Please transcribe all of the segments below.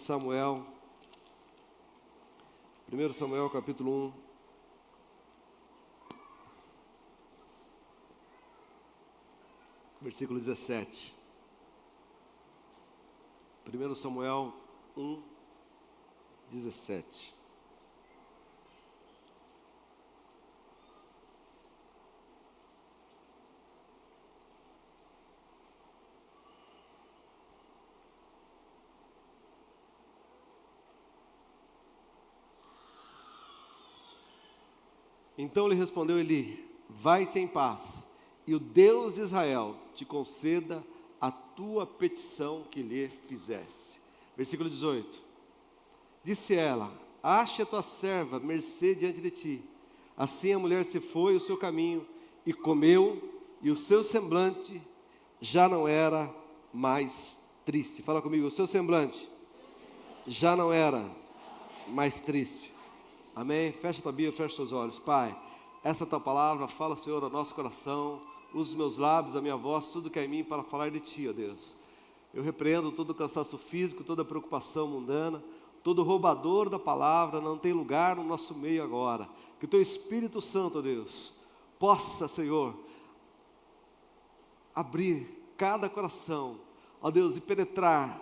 Samuel, 1 Samuel capítulo 1, versículo 17. 1 Samuel 1, 17. Então lhe respondeu Eli: vai-te em paz, e o Deus de Israel te conceda a tua petição que lhe fizeste. Versículo 18. Disse ela: ache a tua serva mercê diante de ti. Assim a mulher se foi o seu caminho, e comeu, e o seu semblante já não era mais triste. Fala comigo, o seu semblante já não era mais triste. Amém? Fecha a tua Bíblia, fecha os teus olhos. Pai, essa tua palavra fala, Senhor, ao nosso coração. Usa os meus lábios, a minha voz, tudo que é em mim para falar de Ti, ó Deus. Eu repreendo todo o cansaço físico, toda a preocupação mundana, todo roubador da palavra não tem lugar no nosso meio agora. Que o Teu Espírito Santo, ó Deus, possa, Senhor, abrir cada coração, ó Deus, e penetrar,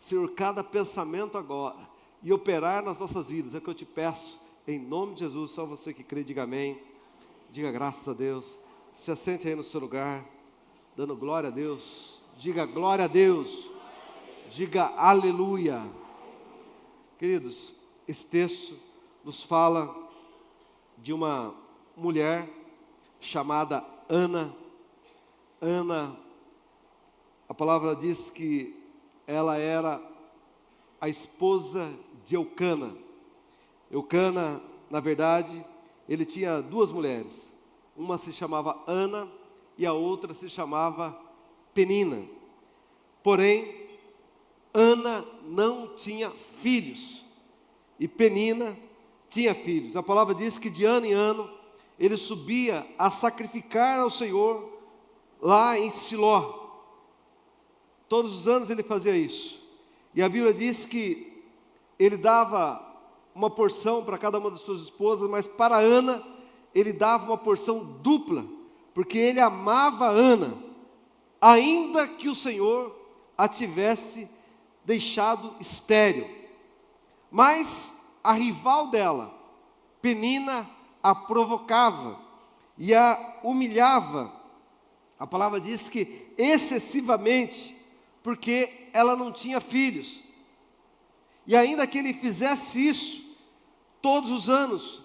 Senhor, cada pensamento agora, e operar nas nossas vidas. É o que eu te peço, em nome de Jesus. Só você que crê, diga amém, diga graças a Deus. Se assente aí no seu lugar, dando glória a Deus. Diga glória a Deus, diga aleluia. Queridos, esse texto nos fala de uma mulher chamada Ana. Ana, a palavra diz que ela era a esposa de Eucana. Eucana, na verdade, ele tinha duas mulheres. Uma se chamava Ana e a outra se chamava Penina. Porém, Ana não tinha filhos e Penina tinha filhos. A palavra diz que de ano em ano ele subia a sacrificar ao Senhor lá em Siló. Todos os anos ele fazia isso. E a Bíblia diz que ele dava uma porção para cada uma de suas esposas, mas para Ana ele dava uma porção dupla, porque ele amava Ana, ainda que o Senhor a tivesse deixado estéril. Mas a rival dela, Penina, a provocava e a humilhava. A palavra diz que excessivamente, porque ela não tinha filhos. E ainda que ele fizesse isso todos os anos,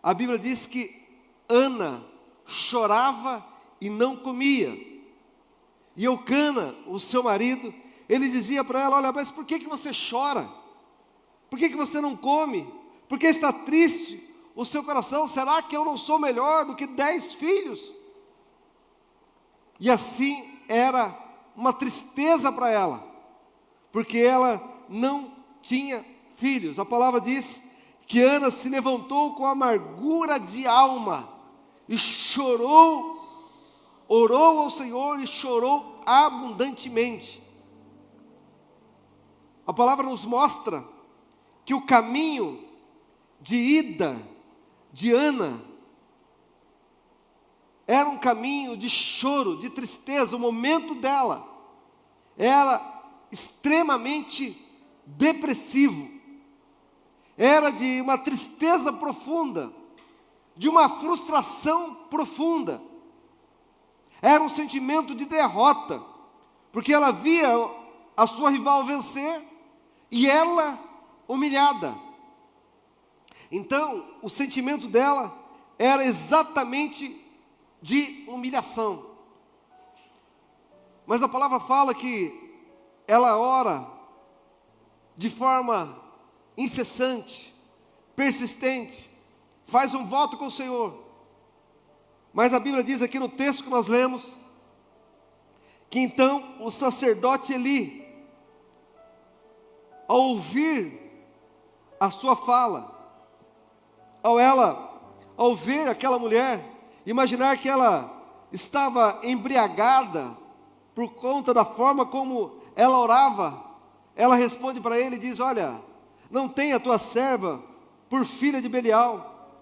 a Bíblia diz que Ana chorava e não comia. E Eucana, o seu marido, ele dizia para ela: olha, mas por que você chora? Por que você não come? Por que está triste o seu coração? Será que eu não sou melhor do que 10 filhos? E assim era uma tristeza para ela, porque ela não tinha filhos. A palavra diz que Ana se levantou com amargura de alma e chorou, orou ao Senhor e chorou abundantemente. A palavra nos mostra que o caminho de ida de Ana era um caminho de choro, de tristeza. O momento dela era extremamente depressivo. Era de uma tristeza profunda, de uma frustração profunda. Era um sentimento de derrota, porque ela via a sua rival vencer e ela humilhada. Então, o sentimento dela era exatamente de humilhação. Mas a palavra fala que ela ora de forma incessante, persistente, faz um voto com o Senhor. Mas a Bíblia diz aqui no texto que nós lemos, que então o sacerdote Eli, ao ouvir a sua fala, ao ver aquela mulher, imaginar que ela estava embriagada por conta da forma como ela orava, ela responde para ele e diz: olha, não tenha a tua serva por filha de Belial,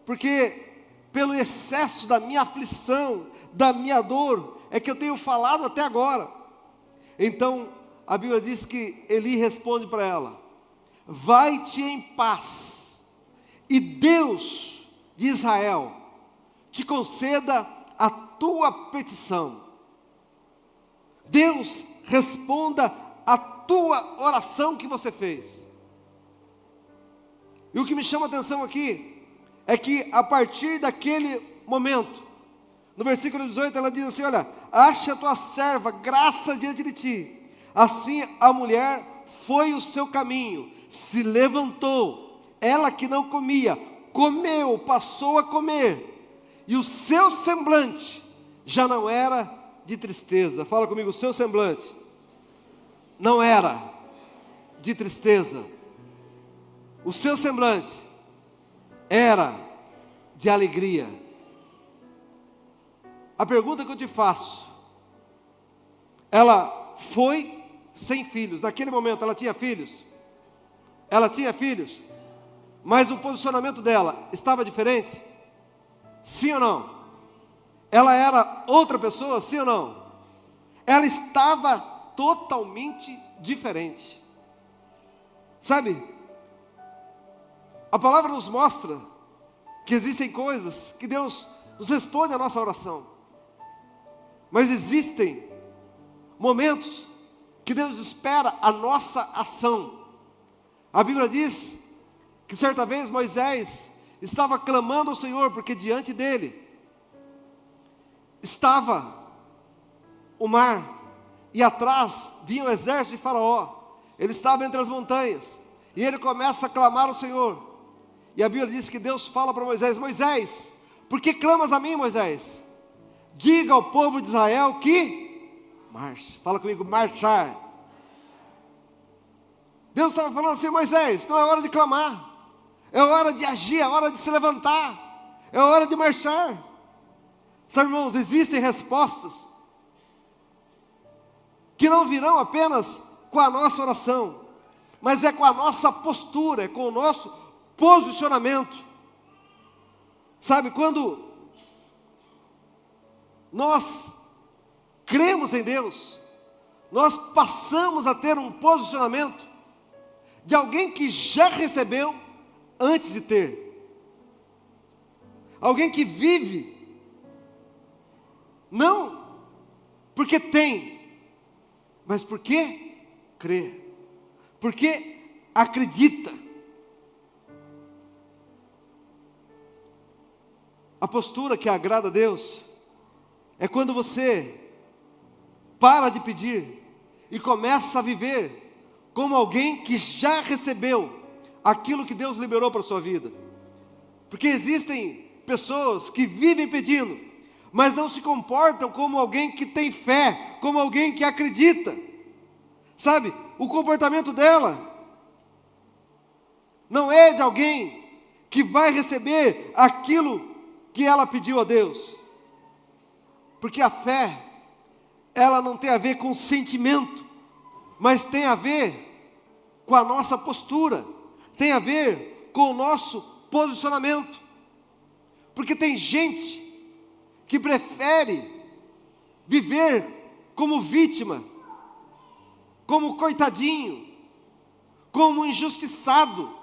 porque pelo excesso da minha aflição, da minha dor, é que eu tenho falado até agora. Então, a Bíblia diz que Eli responde para ela: vai-te em paz, e Deus de Israel te conceda a tua petição. Deus responda a tua oração que você fez. E o que me chama a atenção aqui é que a partir daquele momento, no versículo 18, ela diz assim: olha, ache a tua serva graça diante de ti. Assim a mulher foi o seu caminho, se levantou, ela que não comia, comeu, passou a comer, e o seu semblante já não era de tristeza. Fala comigo, o seu semblante não era de tristeza, o seu semblante era de alegria. A pergunta que eu te faço: ela foi sem filhos, naquele momento ela tinha filhos? Ela tinha filhos, mas o posicionamento dela estava diferente? Sim ou não? Ela era outra pessoa? Sim ou não? Ela estava totalmente diferente. Sabe, a palavra nos mostra que existem coisas que Deus nos responde à nossa oração, mas existem momentos que Deus espera a nossa ação. A Bíblia diz que certa vez Moisés estava clamando ao Senhor, porque diante dele estava o mar, e atrás vinha o exército de Faraó. Ele estava entre as montanhas, e ele começa a clamar ao Senhor, e a Bíblia diz que Deus fala para Moisés: Moisés, por que clamas a mim, Moisés? Diga ao povo de Israel que marche. Fala comigo, marchar. Deus estava falando assim: Moisés, não é hora de clamar, é hora de agir, é hora de se levantar, é hora de marchar. Sabe, irmãos, existem respostas que não virão apenas com a nossa oração, mas é com a nossa postura, é com o nosso posicionamento. Sabe, quando nós cremos em Deus, nós passamos a ter um posicionamento de alguém que já recebeu antes de ter. Alguém que vive, não porque tem, mas porque crê, porque acredita. A postura que agrada a Deus é quando você para de pedir e começa a viver como alguém que já recebeu aquilo que Deus liberou para a sua vida. Porque existem pessoas que vivem pedindo, mas não se comportam como alguém que tem fé, como alguém que acredita. Sabe, o comportamento dela não é de alguém que vai receber aquilo que ela pediu a Deus. Porque a fé, ela não tem a ver com sentimento, mas tem a ver com a nossa postura, tem a ver com o nosso posicionamento. Porque tem gente que prefere viver como vítima, como coitadinho, como injustiçado,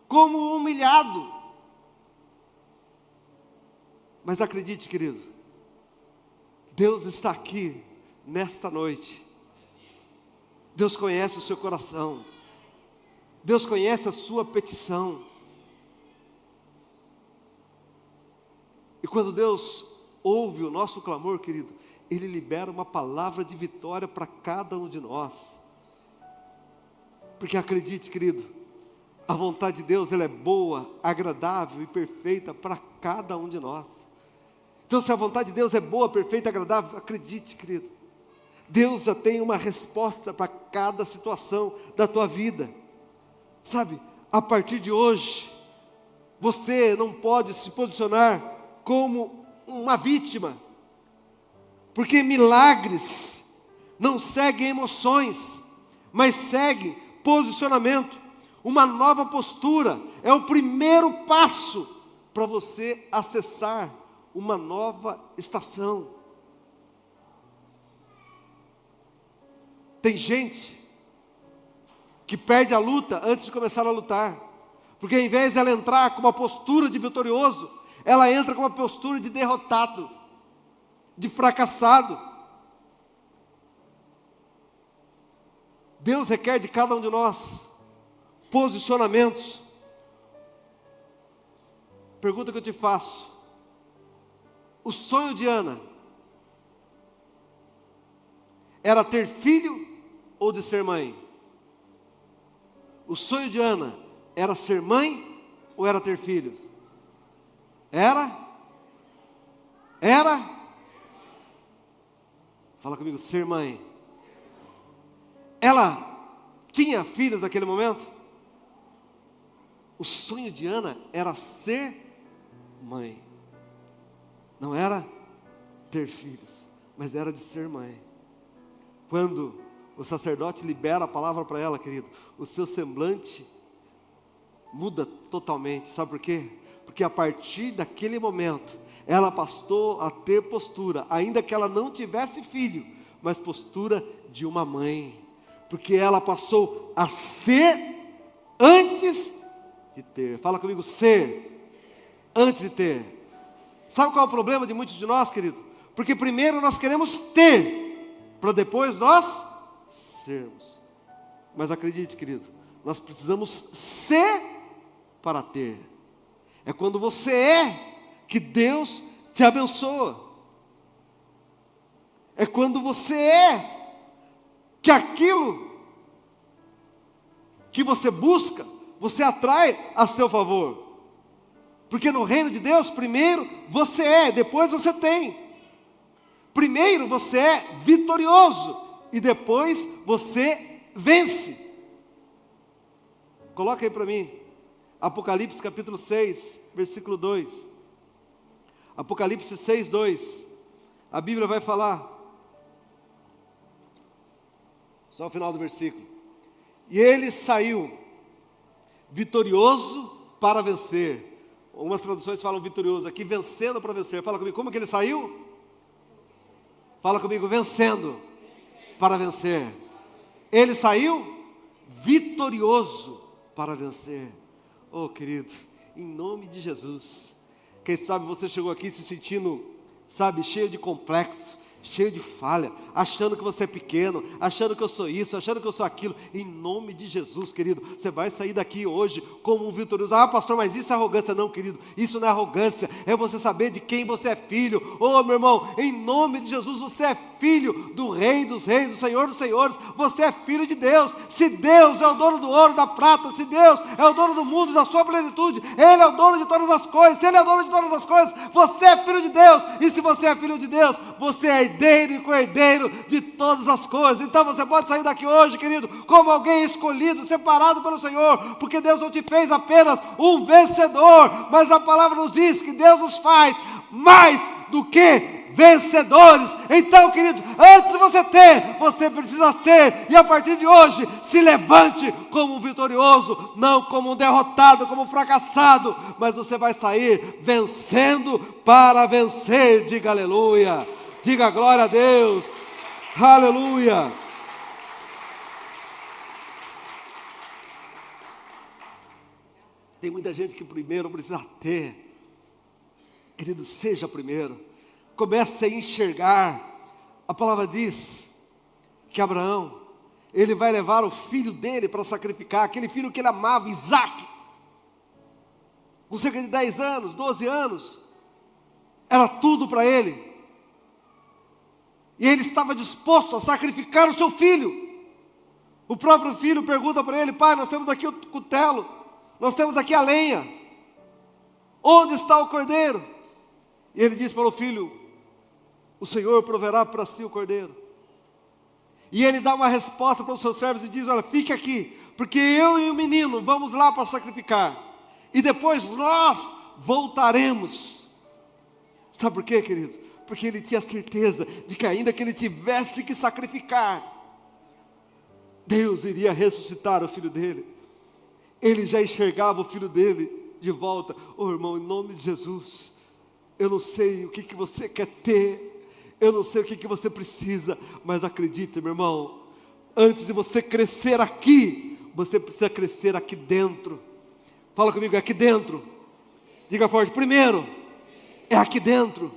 como humilhado. Mas acredite, querido, Deus está aqui nesta noite. Deus conhece o seu coração, Deus conhece a sua petição. E quando Deus ouve o nosso clamor, querido, Ele libera uma palavra de vitória para cada um de nós. Porque acredite, querido, a vontade de Deus, ela é boa, agradável e perfeita para cada um de nós. Então, se a vontade de Deus é boa, perfeita e agradável, acredite, querido, Deus já tem uma resposta para cada situação da tua vida. Sabe, a partir de hoje, você não pode se posicionar como uma vítima, porque milagres não seguem emoções, mas segue posicionamento. Uma nova postura é o primeiro passo para você acessar uma nova estação. Tem gente que perde a luta antes de começar a lutar, porque ao invés de ela entrar com uma postura de vitorioso, ela entra com uma postura de derrotado, de fracassado. Deus requer de cada um de nós posicionamentos. Pergunta que eu te faço: o sonho de Ana era ter filho ou de ser mãe? O sonho de Ana era ser mãe ou era ter filhos? Era? Fala comigo, ser mãe. Ela tinha filhos naquele momento? O sonho de Ana era ser mãe. Não era ter filhos, mas era de ser mãe. Quando o sacerdote libera a palavra para ela, querido, o seu semblante muda totalmente. Sabe por quê? Porque a partir daquele momento, ela passou a ter postura, ainda que ela não tivesse filho, mas postura de uma mãe. Porque ela passou a ser antes de ter. Fala comigo, ser antes de ter. Sabe qual é o problema de muitos de nós, querido? Porque primeiro nós queremos ter, para depois nós sermos. Mas acredite, querido, nós precisamos ser para ter. É quando você é que Deus te abençoa. É quando você é que aquilo que você busca, você atrai a seu favor. Porque no reino de Deus, primeiro você é, depois você tem. Primeiro você é vitorioso e depois você vence. Coloca aí para mim, Apocalipse capítulo 6, versículo 2. Apocalipse 6, 2. A Bíblia vai falar, só o final do versículo. E ele saiu vitorioso para vencer. Algumas traduções falam vitorioso, aqui vencendo para vencer. Fala comigo, como que ele saiu? Fala comigo, vencendo para vencer. Ele saiu vitorioso para vencer. Oh, querido, em nome de Jesus. Quem sabe você chegou aqui se sentindo, sabe, cheio de complexo, cheio de falha, achando que você é pequeno, achando que eu sou isso, achando que eu sou aquilo. Em nome de Jesus, querido, você vai sair daqui hoje como um vitorioso. Ah, pastor, mas isso é arrogância. Não, querido, isso não é arrogância, é você saber de quem você é filho. Oh, meu irmão, em nome de Jesus, você é filho do Rei dos Reis, do Senhor dos Senhores. Você é filho de Deus. Se Deus é o dono do ouro, da prata, se Deus é o dono do mundo, da sua plenitude, Ele é o dono de todas as coisas. Se Ele é o dono de todas as coisas, você é filho de Deus. E se você é filho de Deus, você é herdeiro e co-herdeiro de todas as coisas. Então você pode sair daqui hoje, querido, como alguém escolhido, separado pelo Senhor, porque Deus não te fez apenas um vencedor, mas a palavra nos diz que Deus nos faz mais do que vencedores. Então, querido, antes de você ter, você precisa ser, e a partir de hoje, se levante como um vitorioso, não como um derrotado, como um fracassado, mas você vai sair vencendo para vencer. Diga aleluia, diga glória a Deus, aleluia. Tem muita gente que primeiro precisa ter. Querido, seja primeiro. Comece a enxergar. A palavra diz que Abraão, ele vai levar o filho dele para sacrificar, aquele filho que ele amava, Isaque, com cerca de 10 anos, 12 anos, era tudo para ele, e ele estava disposto a sacrificar o seu filho. O próprio filho pergunta para ele: pai, nós temos aqui o cutelo, nós temos aqui a lenha, onde está o cordeiro? E ele diz para o filho: o Senhor proverá para si o cordeiro. E ele dá uma resposta para os seus servos e diz: olha, fique aqui, porque eu e o menino vamos lá para sacrificar, e depois nós voltaremos. Sabe por quê, querido? Porque ele tinha certeza de que ainda que ele tivesse que sacrificar, Deus iria ressuscitar o filho dele. Ele já enxergava o filho dele de volta. Oh, irmão, em nome de Jesus, eu não sei o que você quer ter, eu não sei o que você precisa, mas acredite, meu irmão, antes de você crescer aqui, você precisa crescer aqui dentro. Fala comigo, é aqui dentro. Diga forte, primeiro, é aqui dentro.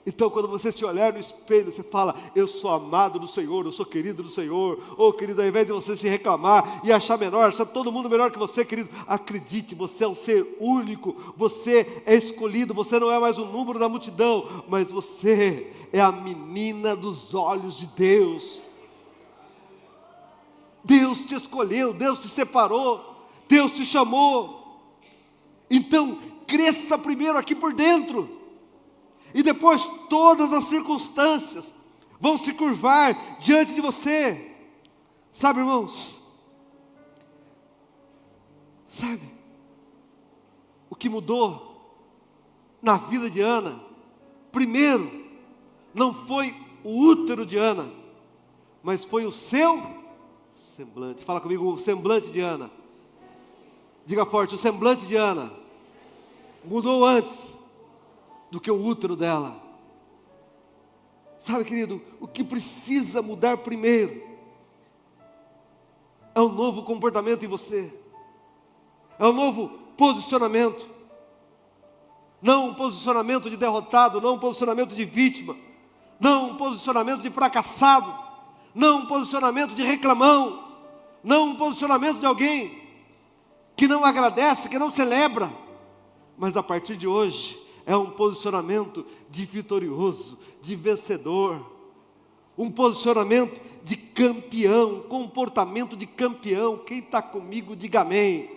Então quando você se olhar no espelho, você fala, eu sou amado do Senhor, eu sou querido do Senhor. Oh querido, ao invés de você se reclamar e achar menor, achar todo mundo melhor que você, querido, acredite, você é um ser único, você é escolhido, você não é mais um número da multidão, mas você é a menina dos olhos de Deus. Deus te escolheu, Deus te separou, Deus te chamou. Então cresça primeiro aqui por dentro. E depois todas as circunstâncias vão se curvar diante de você. Sabe, irmãos? Sabe? O que mudou na vida de Ana, primeiro, não foi o útero de Ana, mas foi o seu semblante. Fala comigo, o semblante de Ana. Diga forte, o semblante de Ana mudou antes do que o útero dela. Sabe, querido, o que precisa mudar primeiro é um novo comportamento em você, é um novo posicionamento, não um posicionamento de derrotado, não um posicionamento de vítima, não um posicionamento de fracassado, não um posicionamento de reclamão, não um posicionamento de alguém que não agradece, que não celebra, mas a partir de hoje é um posicionamento de vitorioso, de vencedor, um posicionamento de campeão, um comportamento de campeão. Quem está comigo, diga amém.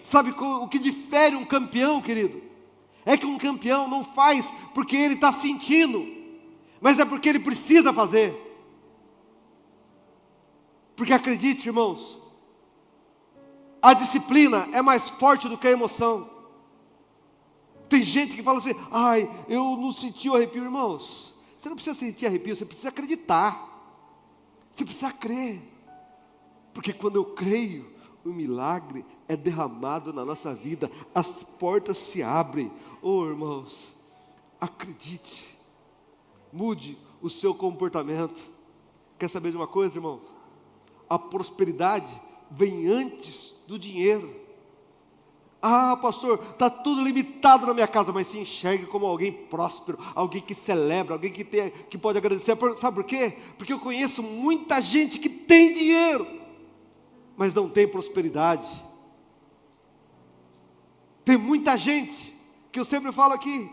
Sabe o que difere um campeão, querido? É que um campeão não faz porque ele está sentindo, mas é porque ele precisa fazer. Porque acredite, irmãos, a disciplina é mais forte do que a emoção. Tem gente que fala assim, ai, eu não senti o arrepio. Irmãos, você não precisa sentir arrepio, você precisa acreditar, você precisa crer, porque quando eu creio, o milagre é derramado na nossa vida, as portas se abrem. Oh, irmãos, acredite, mude o seu comportamento. Quer saber de uma coisa, irmãos? A prosperidade vem antes do dinheiro. Ah, pastor, está tudo limitado na minha casa, mas se enxergue como alguém próspero, alguém que celebra, alguém que pode agradecer. Sabe por quê? Porque eu conheço muita gente que tem dinheiro, mas não tem prosperidade. Tem muita gente, que eu sempre falo aqui,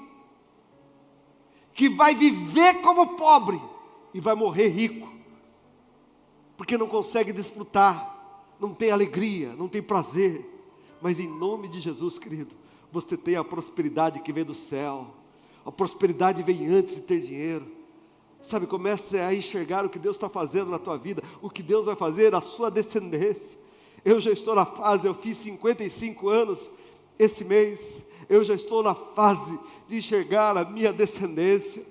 que vai viver como pobre e vai morrer rico, porque não consegue desfrutar, não tem alegria, não tem prazer. Mas em nome de Jesus, querido, você tem a prosperidade que vem do céu. A prosperidade vem antes de ter dinheiro. Sabe, comece a enxergar o que Deus está fazendo na tua vida, o que Deus vai fazer na sua descendência. Eu já estou na fase, eu fiz 55 anos esse mês, eu já estou na fase de enxergar a minha descendência.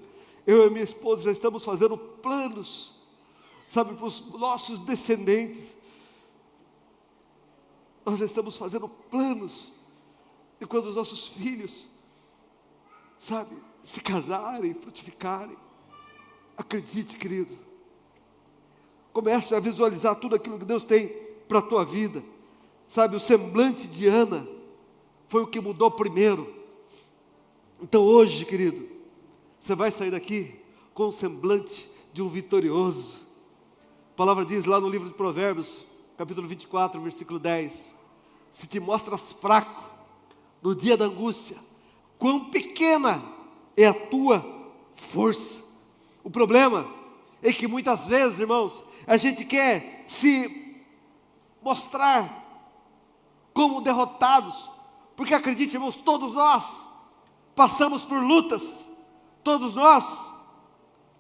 Eu e minha esposa já estamos fazendo planos, sabe, para os nossos descendentes. Nós já estamos fazendo planos, e quando os nossos filhos, sabe, se casarem, frutificarem, acredite, querido, comece a visualizar tudo aquilo que Deus tem para a tua vida. Sabe, o semblante de Ana foi o que mudou primeiro. Então hoje, querido, você vai sair daqui com o semblante de um vitorioso. A palavra diz lá no livro de Provérbios, capítulo 24, versículo 10, se te mostras fraco no dia da angústia, quão pequena é a tua força. O problema é que muitas vezes, irmãos, a gente quer se mostrar como derrotados, porque acredite, irmãos, todos nós passamos por lutas, todos nós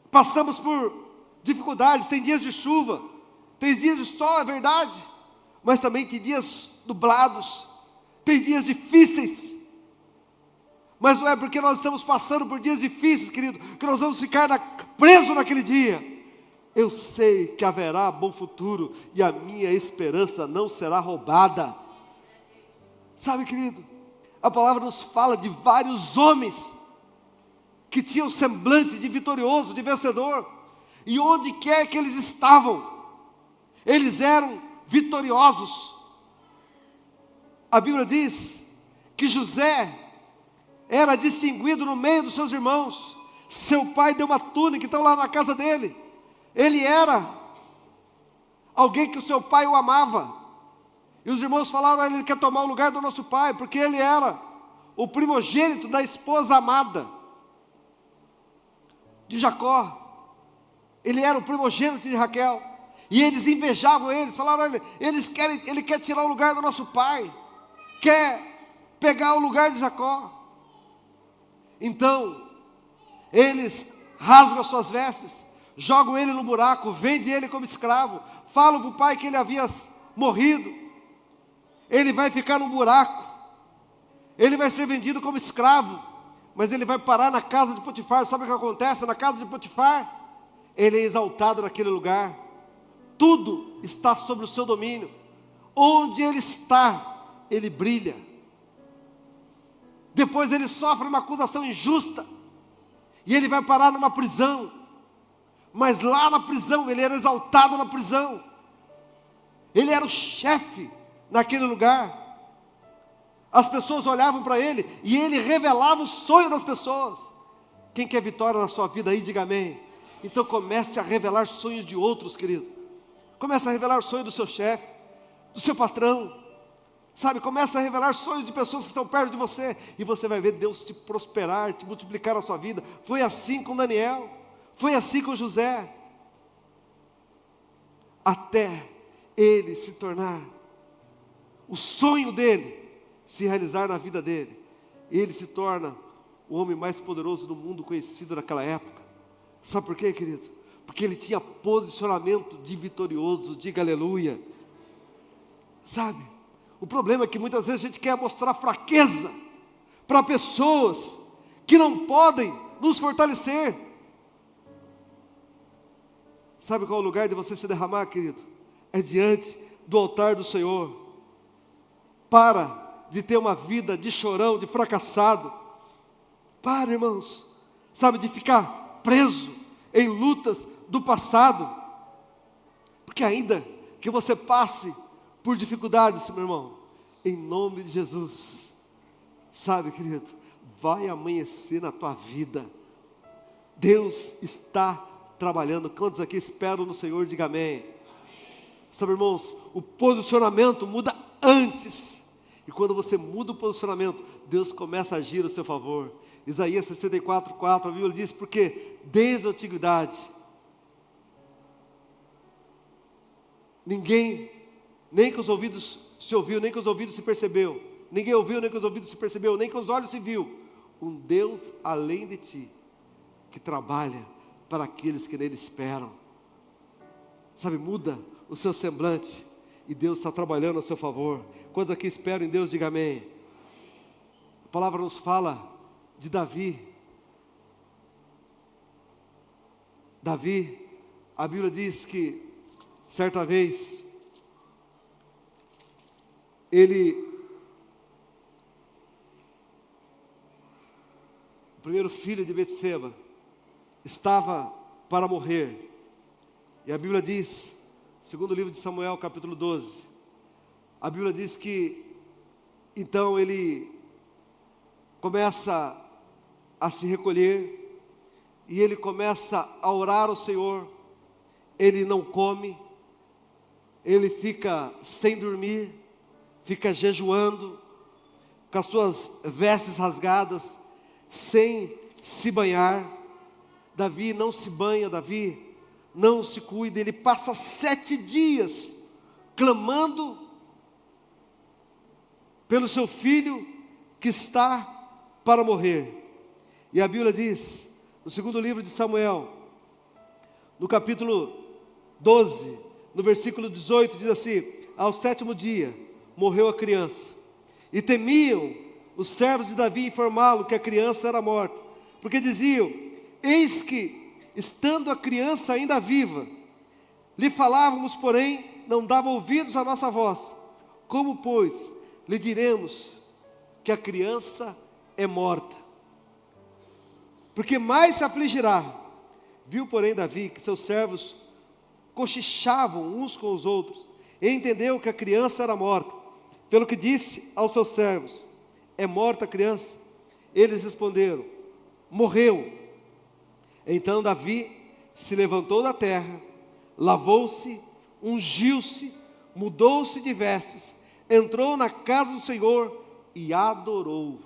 passamos por dificuldades. Tem dias de chuva, tem dias de sol, é verdade, mas também tem dias nublados, tem dias difíceis. Mas não é porque nós estamos passando por dias difíceis, querido, que nós vamos ficar presos naquele dia. Eu sei que haverá bom futuro e a minha esperança não será roubada. Sabe, querido, a palavra nos fala de vários homens que tinham semblante de vitorioso, de vencedor, e onde quer que eles estavam, eles eram vitoriosos. A Bíblia diz que José era distinguido no meio dos seus irmãos. Seu pai deu uma túnica, então lá na casa dele, ele era alguém que o seu pai o amava. E os irmãos falaram: ele quer tomar o lugar do nosso pai, porque ele era o primogênito da esposa amada de Jacó. Ele era o primogênito de Raquel. E eles invejavam eles, falaram: ele quer tirar o lugar do nosso pai, quer pegar o lugar de Jacó. Então, eles rasgam as suas vestes, jogam ele no buraco, vendem ele como escravo, falam para o pai que ele havia morrido, ele vai ficar no buraco, ele vai ser vendido como escravo, mas ele vai parar na casa de Potifar. Sabe o que acontece na casa de Potifar? Ele é exaltado naquele lugar, tudo está sob o seu domínio, onde ele está, ele brilha. Depois ele sofre uma acusação injusta, e ele vai parar numa prisão, mas lá na prisão, ele era exaltado na prisão, ele era o chefe naquele lugar. As pessoas olhavam para ele, e ele revelava o sonho das pessoas. Quem quer vitória na sua vida aí, diga amém. Então comece a revelar sonhos de outros, querido. Comece a revelar o sonho do seu chefe, do seu patrão. Sabe, comece a revelar sonhos de pessoas que estão perto de você, e você vai ver Deus te prosperar, te multiplicar na sua vida. Foi assim com Daniel, foi assim com José, até ele se tornar, o sonho dele se realizar na vida dele. Ele se torna o homem mais poderoso do mundo conhecido naquela época. Sabe por quê, querido? Porque ele tinha posicionamento de vitorioso. Diga aleluia. Sabe, o problema é que muitas vezes a gente quer mostrar fraqueza para pessoas que não podem nos fortalecer. Sabe qual é o lugar de você se derramar, querido? É diante do altar do Senhor. Para de ter uma vida de chorão, de fracassado. Para, irmãos, sabe, de ficar preso em lutas do passado. Porque ainda que você passe por dificuldades, meu irmão, em nome de Jesus, sabe, querido, vai amanhecer na tua vida. Deus está trabalhando. Quantos aqui esperam no Senhor? Diga amém. Sabe, irmãos, o posicionamento muda antes. E quando você muda o posicionamento, Deus começa a agir a seu favor. Isaías 64:4, a Bíblia diz: porque desde a antiguidade, ninguém, nem com os ouvidos se ouviu, nem com os ouvidos se percebeu, ninguém ouviu, nem com os ouvidos se percebeu, nem com os olhos se viu, um Deus além de ti, que trabalha para aqueles que nele esperam. Sabe, muda o seu semblante, e Deus está trabalhando a seu favor. Quantos aqui esperam em Deus, diga amém. A palavra nos fala de Davi. Davi, a Bíblia diz que certa vez o primeiro filho de Betseba estava para morrer, e a Bíblia diz, segundo o livro de Samuel, capítulo 12, a Bíblia diz que então ele começa a se recolher, e ele começa a orar ao Senhor. Ele não come, ele fica sem dormir, fica jejuando, com as suas vestes rasgadas, sem se banhar. Davi não se banha, Davi não se cuida, ele passa 7 dias clamando pelo seu filho que está para morrer. E a Bíblia diz, no segundo livro de Samuel, no capítulo 12, no versículo 18, diz assim: ao 7º dia morreu a criança, e temiam os servos de Davi informá-lo que a criança era morta, porque diziam: eis que, estando a criança ainda viva, Lhe falávamos, porém, não dava ouvidos à nossa voz. Como, pois, lhe diremos que a criança é morta? Porque mais se afligirá. Viu, porém, Davi que seus servos cochichavam uns com os outros, e entendeu que a criança era morta. Pelo que disse aos seus servos: é morta a criança? Eles responderam: morreu. Então Davi se levantou da terra, lavou-se, ungiu-se, mudou-se de vestes, entrou na casa do Senhor e adorou.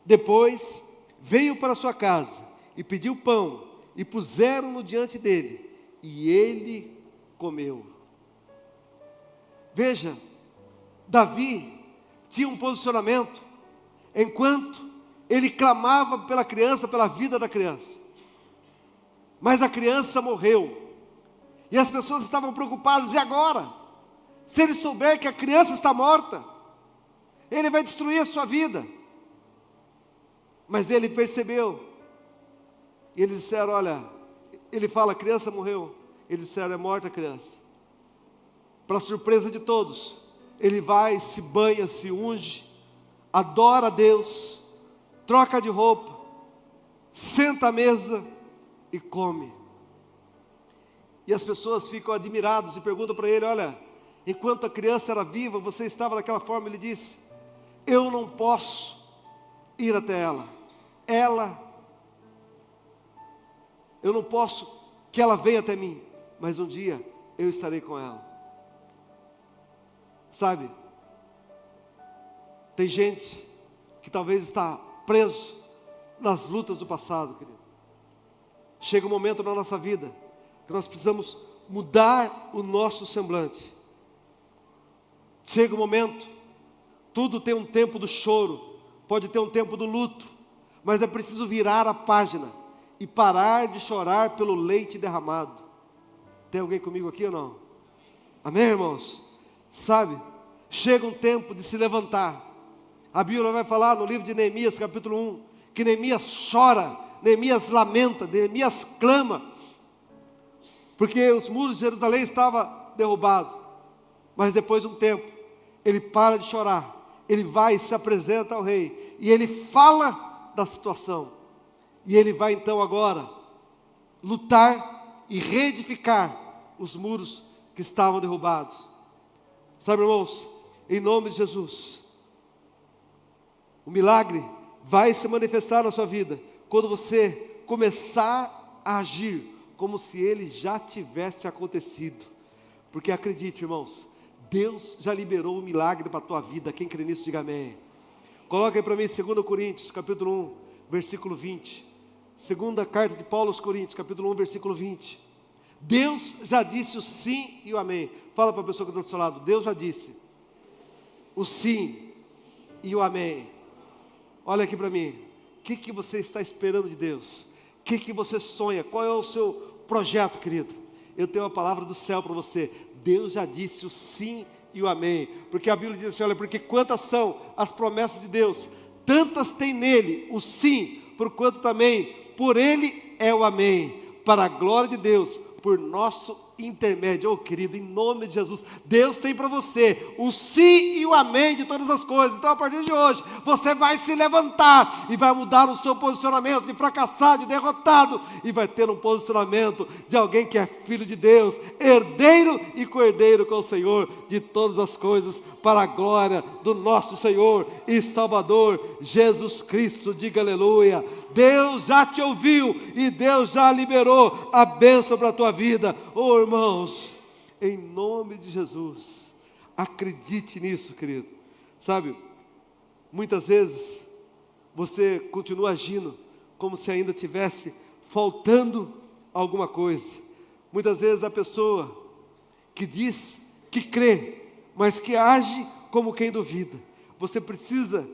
Depois veio para sua casa e pediu pão, e puseram-no diante dele, e ele comeu. Veja, Davi tinha um posicionamento, enquanto ele clamava pela criança, pela vida da criança. Mas a criança morreu, e as pessoas estavam preocupadas: e agora? Se ele souber que a criança está morta, ele vai destruir a sua vida. Mas ele percebeu, e eles disseram: olha, ele fala, a criança morreu. Eles disseram: é morta a criança. Para surpresa de todos, ele vai, se banha, se unge, adora a Deus, troca de roupa, senta à mesa e come. E as pessoas ficam admiradas e perguntam para ele: olha, enquanto a criança era viva, você estava daquela forma? Ele disse: eu não posso ir até ela, eu não posso que ela venha até mim, mas um dia eu estarei com ela. Sabe, tem gente que talvez está preso nas lutas do passado, querido. Chega um momento na nossa vida que nós precisamos mudar o nosso semblante. Chega um momento, tudo tem um tempo do choro, pode ter um tempo do luto, mas é preciso virar a página e parar de chorar pelo leite derramado. Tem alguém comigo aqui ou não? Amém, irmãos? Sabe, chega um tempo de se levantar. A Bíblia vai falar no livro de Neemias, capítulo 1, que Neemias chora, Neemias lamenta, Neemias clama, porque os muros de Jerusalém estavam derrubados. Mas depois de um tempo, ele para de chorar, ele vai e se apresenta ao rei, e ele fala da situação, e ele vai então agora lutar e reedificar os muros que estavam derrubados. Sabe, irmãos, em nome de Jesus, o milagre vai se manifestar na sua vida quando você começar a agir como se ele já tivesse acontecido. Porque acredite, irmãos, Deus já liberou o milagre para a tua vida. Quem crê nisso, diga amém. Coloca aí para mim 2 Coríntios, capítulo 1, versículo 20. Segunda carta de Paulo aos Coríntios, capítulo 1, versículo 20. Deus já disse o sim e o amém. Fala para a pessoa que está do seu lado: Deus já disse o sim e o amém. Olha aqui para mim, o que você está esperando de Deus? O que você sonha? Qual é o seu projeto, querido? Eu tenho uma palavra do céu para você: Deus já disse o sim e o amém. Porque a Bíblia diz assim: olha, porque quantas são as promessas de Deus, tantas tem nele o sim, porquanto também por ele é o amém, para a glória de Deus, por nosso intermédio. Oh, querido, em nome de Jesus, Deus tem para você o sim e o amém de todas as coisas. Então, a partir de hoje, você vai se levantar e vai mudar o seu posicionamento de fracassado, de derrotado, e vai ter um posicionamento de alguém que é filho de Deus, herdeiro e cordeiro com o Senhor de todas as coisas, para a glória do nosso Senhor e Salvador Jesus Cristo. Diga aleluia. Deus já te ouviu e Deus já liberou a bênção para a tua vida. Oh, irmãos, em nome de Jesus, acredite nisso, querido. Sabe, muitas vezes você continua agindo como se ainda tivesse faltando alguma coisa. Muitas vezes a pessoa que diz que crê, mas que age como quem duvida. Você precisa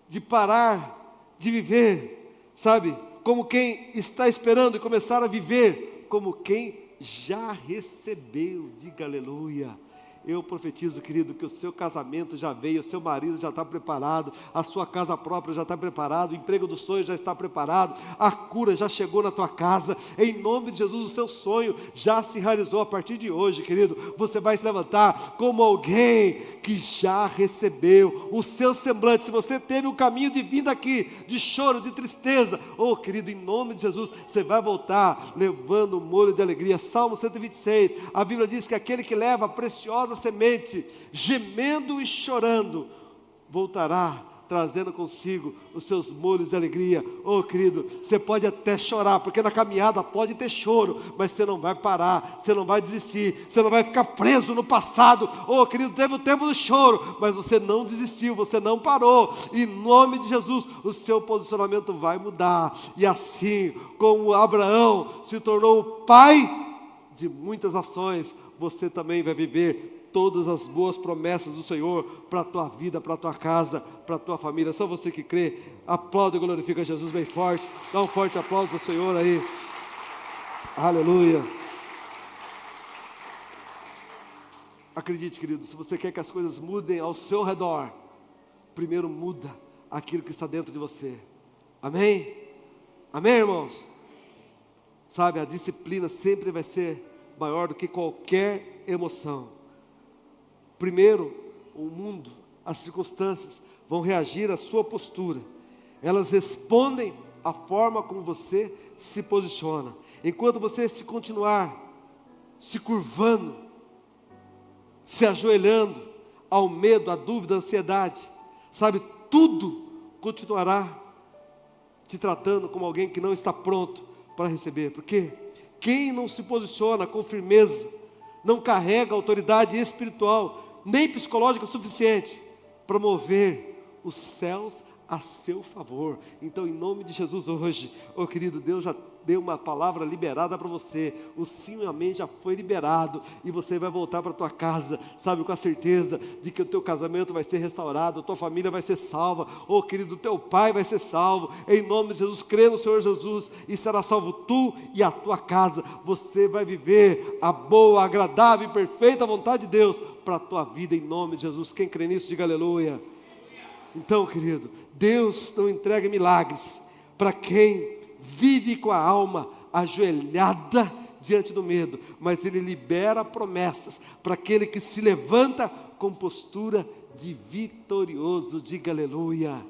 de parar de viver, sabe, como quem está esperando, e começar a viver como quem já recebeu. Diga aleluia. Eu profetizo, querido, que o seu casamento já veio, o seu marido já está preparado, a sua casa própria já está preparada, o emprego do sonho já está preparado, a cura já chegou na tua casa, em nome de Jesus. O seu sonho já se realizou. A partir de hoje, querido, você vai se levantar como alguém que já recebeu. O seu semblante, se você teve um caminho de vida aqui, de choro, de tristeza, oh querido, em nome de Jesus, você vai voltar levando um molho de alegria. Salmo 126, a Bíblia diz que aquele que leva a preciosa semente, gemendo e chorando, voltará trazendo consigo os seus molhos de alegria. Oh querido, você pode até chorar, porque na caminhada pode ter choro, mas você não vai parar, você não vai desistir, você não vai ficar preso no passado. Oh querido, teve o tempo do choro, mas você não desistiu, você não parou. Em nome de Jesus, o seu posicionamento vai mudar, e assim como Abraão se tornou o pai de muitas ações, você também vai viver todas as boas promessas do Senhor para a tua vida, para a tua casa, para a tua família. Só você que crê, aplaude e glorifica Jesus bem forte. Dá um forte aplauso ao Senhor aí. Aleluia. Acredite, querido, se você quer que as coisas mudem ao seu redor, primeiro muda aquilo que está dentro de você. Amém? Amém, irmãos? Sabe, a disciplina sempre vai ser maior do que qualquer emoção. Primeiro, o mundo, as circunstâncias vão reagir à sua postura. Elas respondem à forma como você se posiciona. Enquanto você se continuar se curvando, se ajoelhando ao medo, à dúvida, à ansiedade, sabe, tudo continuará te tratando como alguém que não está pronto para receber. Porque quem não se posiciona com firmeza, não carrega autoridade espiritual, nem psicológica suficiente para mover os céus a seu favor. Então, em nome de Jesus hoje, oh querido, Deus já deu uma palavra liberada para você. O sim e o amém já foi liberado, e você vai voltar para a tua casa, sabe, com a certeza de que o teu casamento vai ser restaurado, a tua família vai ser salva. Oh querido, o teu pai vai ser salvo, em nome de Jesus. Crê no Senhor Jesus e será salvo tu e a tua casa. Você vai viver a boa, agradável e perfeita vontade de Deus para a tua vida, em nome de Jesus. Quem crê nisso, diga aleluia. Então, querido, Deus não entrega milagres para quem vive com a alma ajoelhada diante do medo, mas Ele libera promessas para aquele que se levanta com postura de vitorioso. Diga aleluia,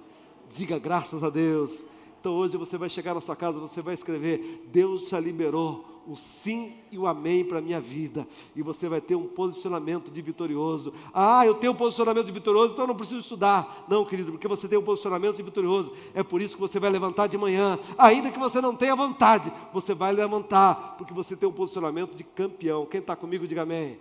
diga graças a Deus. Então hoje você vai chegar na sua casa, você vai escrever: Deus já liberou o sim e o amém para a minha vida, e você vai ter um posicionamento de vitorioso. Ah, eu tenho um posicionamento de vitorioso, então eu não preciso estudar. Não, querido, porque você tem um posicionamento de vitorioso, é por isso que você vai levantar de manhã, ainda que você não tenha vontade, você vai levantar, porque você tem um posicionamento de campeão. Quem está comigo, diga amém.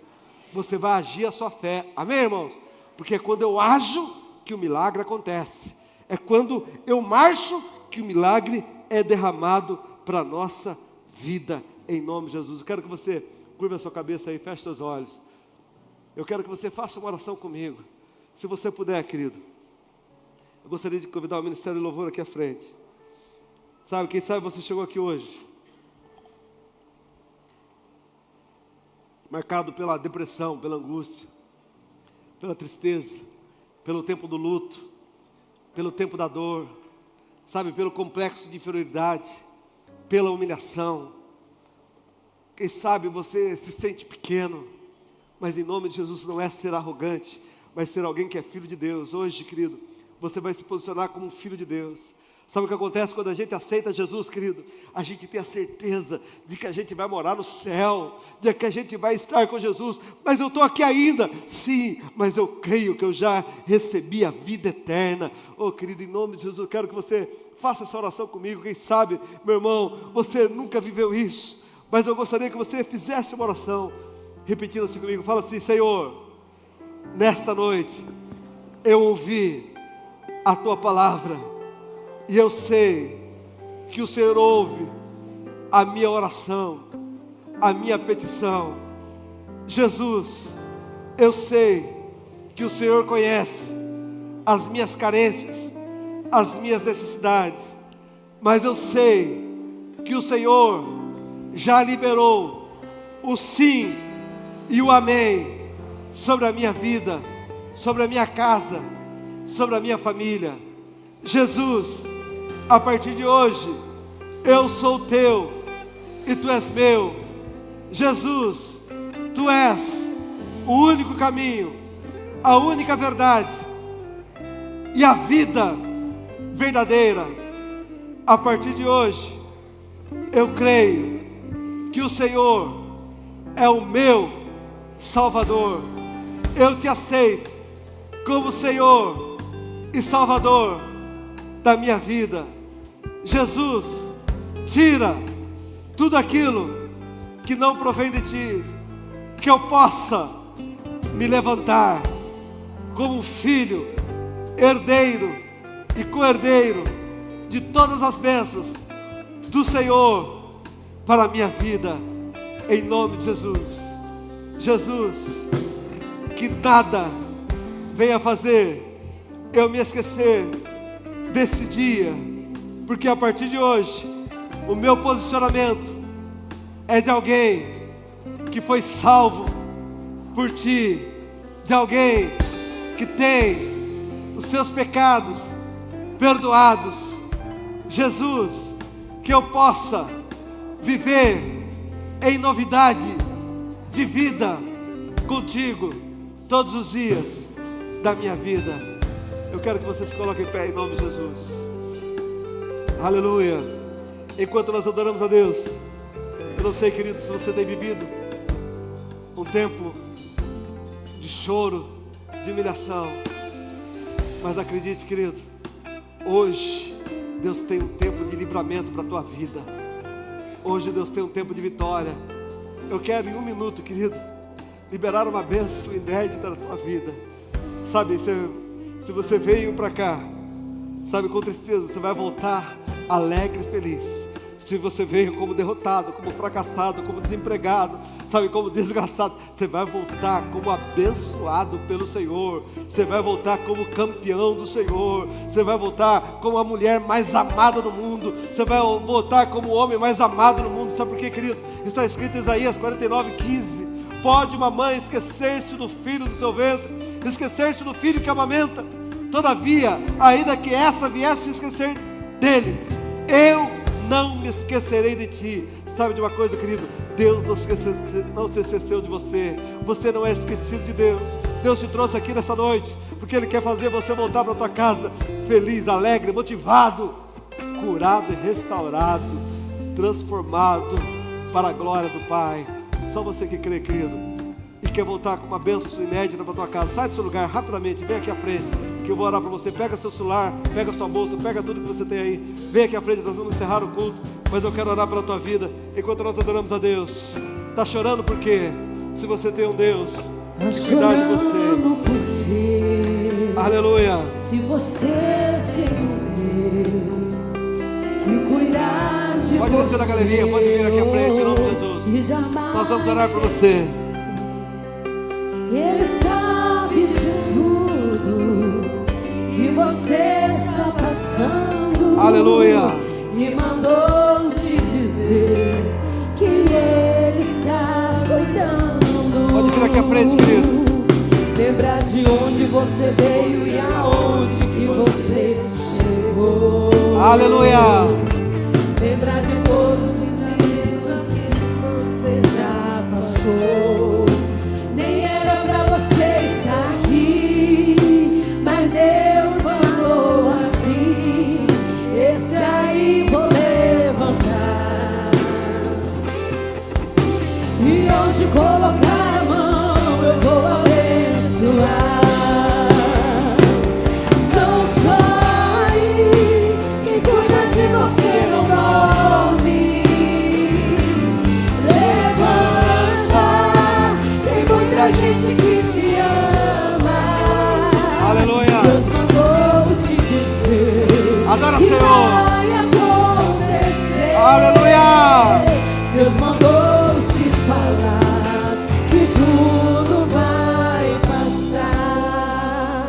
Você vai agir a sua fé, amém, irmãos? Porque é quando eu ajo que o milagre acontece, é quando eu marcho que o milagre é derramado para a nossa vida, em nome de Jesus. Eu quero que você curva a sua cabeça aí, feche seus olhos. Eu quero que você faça uma oração comigo. Se você puder, querido, eu gostaria de convidar o Ministério de Louvor aqui à frente. Sabe, quem sabe você chegou aqui hoje marcado pela depressão, pela angústia, pela tristeza, pelo tempo do luto, pelo tempo da dor, sabe, pelo complexo de inferioridade, pela humilhação. Quem sabe você se sente pequeno, mas em nome de Jesus não é ser arrogante, mas ser alguém que é filho de Deus. Hoje, querido, você vai se posicionar como um filho de Deus. Sabe o que acontece quando a gente aceita Jesus, querido? A gente tem a certeza de que a gente vai morar no céu, de que a gente vai estar com Jesus. Mas eu estou aqui ainda, sim, mas eu creio que eu já recebi a vida eterna. Oh querido, em nome de Jesus, eu quero que você faça essa oração comigo. Quem sabe, meu irmão, você nunca viveu isso, mas eu gostaria que você fizesse uma oração, repetindo assim comigo. Fala assim: Senhor, nesta noite eu ouvi a Tua palavra, e eu sei que o Senhor ouve a minha oração, a minha petição. Jesus, eu sei que o Senhor conhece as minhas carências, as minhas necessidades, mas eu sei que o Senhor já liberou o sim e o amém sobre a minha vida, sobre a minha casa, sobre a minha família. Jesus, a partir de hoje, eu sou teu e tu és meu. Jesus, tu és o único caminho, a única verdade e a vida verdadeira. A partir de hoje, eu creio que o Senhor é o meu Salvador. Eu te aceito como Senhor e Salvador da minha vida. Jesus, tira tudo aquilo que não provém de ti, que eu possa me levantar como um filho, herdeiro e co-herdeiro de todas as bênçãos do Senhor para a minha vida, em nome de Jesus. Jesus, que nada venha fazer eu me esquecer desse dia, porque a partir de hoje, o meu posicionamento é de alguém que foi salvo por ti, de alguém que tem os seus pecados perdoados. Jesus, que eu possa viver em novidade de vida contigo todos os dias da minha vida. Eu quero que você se coloque em pé em nome de Jesus. Aleluia. Enquanto nós adoramos a Deus, eu não sei, querido, se você tem vivido um tempo de choro, de humilhação, mas acredite, querido, hoje Deus tem um tempo de livramento para a tua vida. Hoje Deus tem um tempo de vitória. Eu quero em um minuto, querido, liberar uma bênção inédita na tua vida. Sabe, se você veio para cá, sabe, com tristeza, você vai voltar alegre e feliz. Se você veio como derrotado, como fracassado, como desempregado, sabe, como desgraçado, você vai voltar como abençoado pelo Senhor. Você vai voltar como campeão do Senhor. Você vai voltar como a mulher mais amada do mundo. Você vai voltar como o homem mais amado no mundo. Sabe por quê, querido? Está escrito em Isaías 49:15. Pode uma mãe esquecer-se do filho do seu ventre, esquecer-se do filho que amamenta? Todavia, ainda que essa viesse a esquecer dele, eu não me esquecerei de ti. Sabe de uma coisa, querido? Deus não se esqueceu de você. Você não é esquecido de Deus. Deus te trouxe aqui nessa noite porque Ele quer fazer você voltar para a tua casa feliz, alegre, motivado, curado e restaurado, transformado para a glória do Pai. Só você que crê, querido, e quer voltar com uma bênção inédita para a tua casa. Sai do seu lugar rapidamente, vem aqui à frente, que eu vou orar para você. Pega seu celular, pega sua bolsa, pega tudo que você tem aí. Vem aqui à frente, nós vamos encerrar o culto, mas eu quero orar pela tua vida enquanto nós adoramos a Deus. Está chorando por quê? Se você tem um Deus que cuidar de você. Aleluia. Se você tem um Deus que cuidar de você. Pode descer na galeria, pode vir aqui à frente em nome de Jesus. Nós vamos orar por você. Ele sabe de tudo que você está passando. Aleluia. E mandou te dizer que Ele está cuidando. Pode vir aqui à frente, querido. Lembrar de onde você veio e aonde que você chegou. Aleluia. Lembrar de todos os momentos que você já passou. Nem era pra você estar aqui, mas Deus falou assim: esse aí vou levantar. E onde colocar a mão eu vou abençoar. Não chore, quem cuida de você não dorme. Levanta, tem muita gente que te ama. Aleluia. Deus mandou te dizer. Adora, que Senhor. vai acontecer. Aleluia. Deus mandou te falar que tudo vai passar.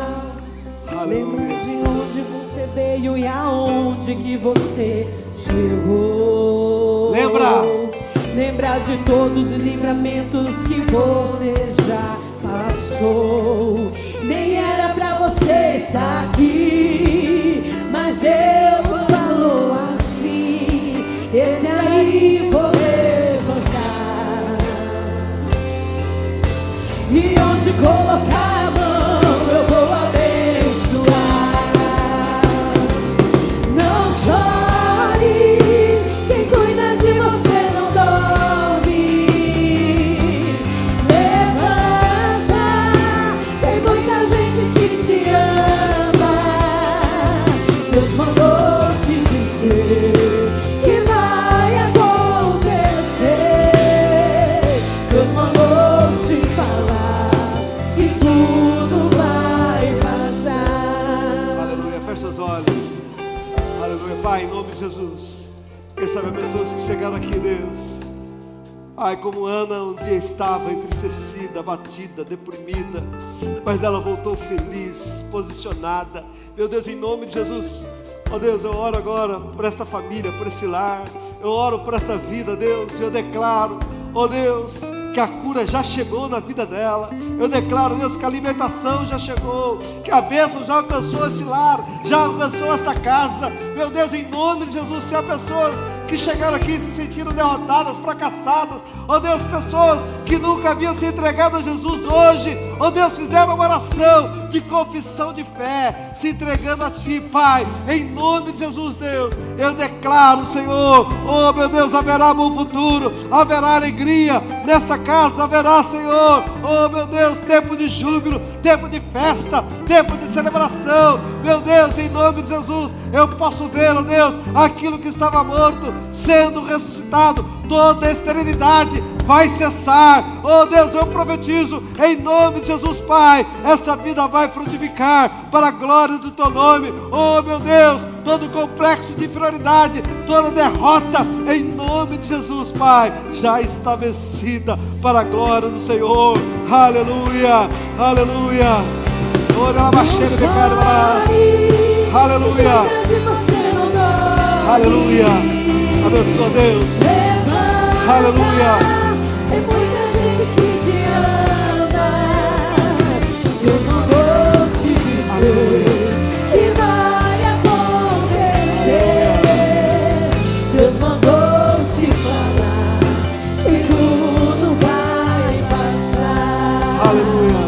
Lembra de onde você veio e aonde que você chegou. Lembra. Lembrar de todos os livramentos que você já passou. sou. Nem era pra você estar aqui, mas Deus falou assim: esse aí vou levantar. E onde colocar a mão eu vou abençoar. Não chore, quem cuida de você não dorme. Levanta, tem muita gente que te ama. Deus mandou te dizer que vai acontecer. Deus mandou te falar que tudo vai passar. Aleluia, fecha os olhos. Aleluia, Pai, em nome de Jesus. Quem sabe as pessoas que chegaram aqui, Deus. Pai, como Ana um dia estava entristecida, abatida, deprimida, mas ela voltou feliz, posicionada. Meu Deus, em nome de Jesus, ó Deus, eu oro agora por essa família, por esse lar. Eu oro por essa vida, Deus, e eu declaro, ó Deus, que a cura já chegou na vida dela. Eu declaro, Deus, que a libertação já chegou, que a bênção já alcançou esse lar, já alcançou esta casa. Meu Deus, em nome de Jesus, se há pessoas que chegaram aqui se sentiram derrotadas, fracassadas, ó Deus, pessoas que nunca haviam se entregado a Jesus hoje, ó Deus, fizeram uma oração de confissão de fé, se entregando a Ti, Pai, em nome de Jesus, Deus, eu declaro, Senhor, oh meu Deus, haverá bom futuro, haverá alegria nessa casa, haverá, Senhor, oh meu Deus, tempo de júbilo, tempo de festa, tempo de celebração. Meu Deus, em nome de Jesus, eu posso ver, ó Deus, aquilo que estava morto sendo ressuscitado. Toda a esterilidade vai cessar. Oh Deus, eu profetizo em nome de Jesus, Pai, essa vida vai frutificar para a glória do Teu nome. Oh meu Deus, todo complexo de inferioridade, toda derrota, em nome de Jesus, Pai, já está vencida para a glória do Senhor. Aleluia, aleluia. Aleluia, aleluia. Abençoa, Deus. Aleluia. Tem muita gente que te ama. Deus mandou te dizer que vai acontecer. Deus mandou te falar que tudo vai passar. Aleluia.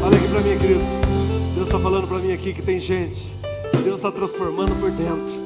Olha aqui pra mim, querido. Deus está falando pra mim aqui que tem gente que Deus está transformando por dentro.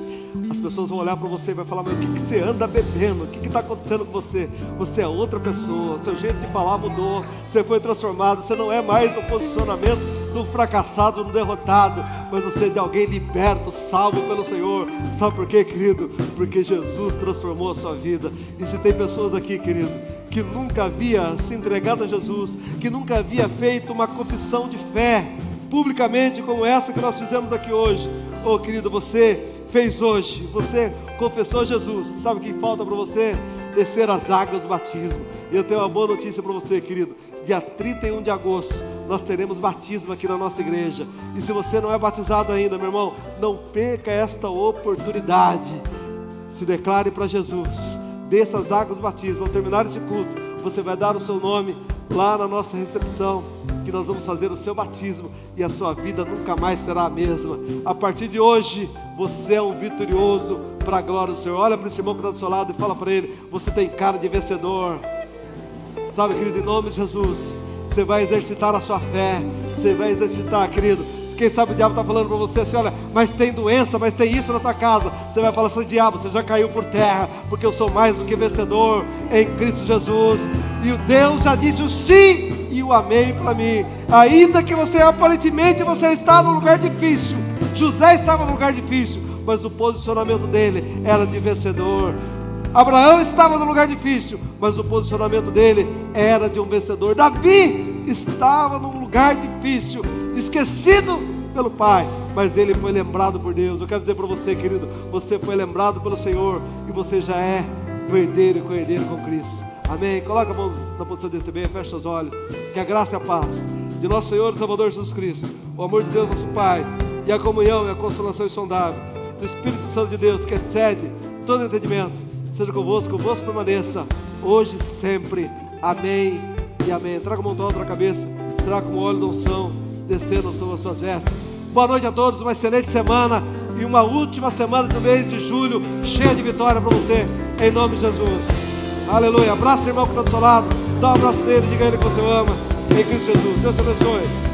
As pessoas vão olhar para você e vai falar: mas o que você anda bebendo? O que está acontecendo com você? Você é outra pessoa, seu jeito de falar mudou, você foi transformado, você não é mais no posicionamento do fracassado, do derrotado, mas você é de alguém liberto, salvo pelo Senhor. Sabe por quê, querido? Porque Jesus transformou a sua vida. E se tem pessoas aqui, querido, que nunca havia se entregado a Jesus, que nunca havia feito uma confissão de fé publicamente como essa que nós fizemos aqui hoje, oh querido, você fez hoje, você confessou Jesus. Sabe o que falta para você? Descer as águas do batismo. E eu tenho uma boa notícia para você, querido. Dia 31 de agosto nós teremos batismo aqui na nossa igreja. E se você não é batizado ainda, meu irmão, não perca esta oportunidade. Se declare para Jesus, desça as águas do batismo. Ao terminar esse culto, você vai dar o seu nome lá na nossa recepção, que nós vamos fazer o seu batismo e a sua vida nunca mais será a mesma. A partir de hoje, você é um vitorioso para a glória do Senhor. Olha para esse irmão que está do seu lado e fala para ele: você tem cara de vencedor. Sabe, querido, em nome de Jesus, você vai exercitar a sua fé, você vai exercitar, querido. Quem sabe o diabo está falando para você assim: olha, mas tem doença, mas tem isso na tua casa. Você vai falar assim: diabo, você já caiu por terra, porque eu sou mais do que vencedor em Cristo Jesus. E o Deus já disse o sim e o amém para mim. Ainda que você aparentemente você está num lugar difícil. José estava num lugar difícil, mas o posicionamento dele era de vencedor. Abraão estava num lugar difícil, mas o posicionamento dele era de um vencedor. Davi estava num lugar difícil, esquecido pelo pai, mas ele foi lembrado por Deus. Eu quero dizer para você, querido, você foi lembrado pelo Senhor e você já é herdeiro e co-herdeiro com Cristo. Amém? Coloca a mão na posição de receber, fecha os olhos. Que a graça e a paz de nosso Senhor e Salvador Jesus Cristo, o amor de Deus nosso Pai, e a comunhão e a consolação insondável do Espírito Santo de Deus, que excede todo entendimento, seja convosco permaneça, hoje e sempre. Amém e amém. Traga a mão toda na cabeça. será como óleo da unção descendo sobre as suas vestes. Boa noite a todos, uma excelente semana e uma última semana do mês de julho, cheia de vitória para você, em nome de Jesus. Aleluia. Abraça o irmão que está do seu lado, dá um abraço nele, diga a ele que você ama, em Cristo Jesus. Deus te abençoe.